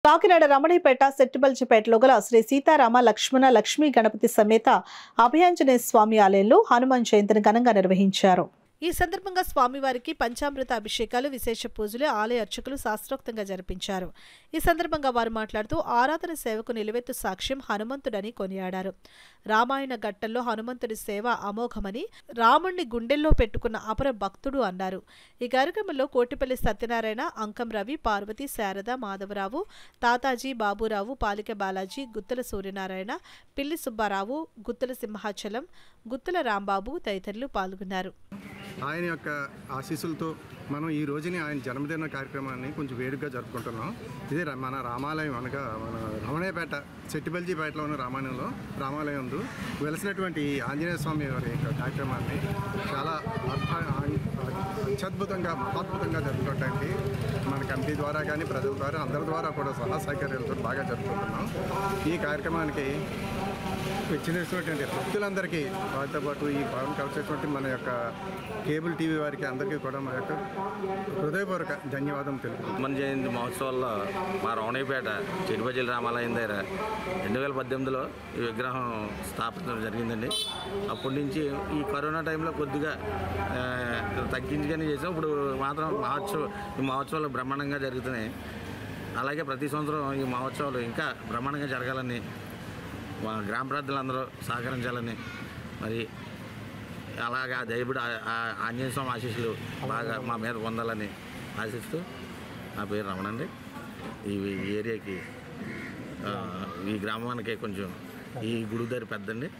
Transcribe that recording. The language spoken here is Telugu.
కాకినాడ రమణీపేట సెట్టిబల్జిపేటలో గల శ్రీ సీతారామ లక్ష్మణ లక్ష్మీ గణపతి సమేత అభయాంజనేయ స్వామి ఆలయంలో హనుమాన్ జయంతిని ఘనంగా నిర్వహించారు. ఈ సందర్భంగా స్వామివారికి పంచామృత అభిషేకాలు, విశేష పూజలు ఆలయ అర్చకులు శాస్త్రోక్తంగా జరిపించారు. ఈ సందర్భంగా వారు మాట్లాడుతూ ఆరాధన సేవకు నిలువెత్తు సాక్ష్యం హనుమంతుడని కొనియాడారు. రామాయణ ఘట్టంలో హనుమంతుడి సేవ అమోఘమని, రాముణ్ణి గుండెల్లో పెట్టుకున్న అపర భక్తుడు అన్నారు. ఈ కార్యక్రమంలో కోటిపల్లి సత్యనారాయణ, అంకం రవి, పార్వతి, శారద, మాధవరావు, తాతాజీ, బాబురావు, పాలిక బాలాజీ, గుత్తల సూర్యనారాయణ, పిల్లి సుబ్బారావు, గుత్తల సింహాచలం, గుత్తల రాంబాబు తదితరులు పాల్గొన్నారు. ఆయన యొక్క ఆశీస్సులతో మనం ఈ రోజుని ఆయన జన్మదిన కార్యక్రమాన్ని కొంచెం వేడుకగా జరుపుకుంటున్నాం. ఇదే మన రామాలయం అనగా మన రమణీపేట సెట్టిబల్జిపేటలో ఉన్న రామాలయం వెలిసినటువంటి ఆంజనేయ స్వామి వారి యొక్క కార్యక్రమాన్ని చాలా అత్యద్భుతంగా మహాద్భుతంగా జరుపుకోవటానికి మన కమిటీ ద్వారా కానీ ప్రజల ద్వారా అందరి ద్వారా కూడా సలహా సౌకర్యాలతో బాగా జరుపుకుంటున్నాం. ఈ కార్యక్రమానికి వచ్చినటువంటి భక్తులందరికీ వారితో పాటు ఈ భాగం కలిసేటువంటి మన యొక్క కేబుల్ టీవీ వారికి అందరికీ కూడా మా యొక్క హృదయపూర్వక ధన్యవాదం తెలుపుతున్నాం. హనుమాన్ జయంతి మహోత్సవాల్లో మా రమణీపేట చెడిబజల రామాలయం దగ్గర 2018లో ఈ విగ్రహం స్థాపించడం జరిగిందండి. అప్పటి నుంచి ఈ కరోనా టైంలో కొద్దిగా తగ్గించుకొని చేసాం. ఇప్పుడు మాత్రం ఈ మహోత్సవాలు బ్రహ్మాండంగా జరుగుతున్నాయి. అలాగే ప్రతి సంవత్సరం ఈ మహోత్సవాలు ఇంకా బ్రహ్మాండంగా జరగాలని మా గ్రామ ప్రజలందరూ సహకరించాలని, మరి అలాగా దేవుడు ఆంజనేయ స్వామి ఆశీస్సులు బాగా మా మీద పొందాలని ఆశిస్తూ, నా పేరు రమణండి. ఈ ఏరియాకి ఈ గ్రామానికి కొంచెం ఈ గుడి దగ్గర పెద్దండి.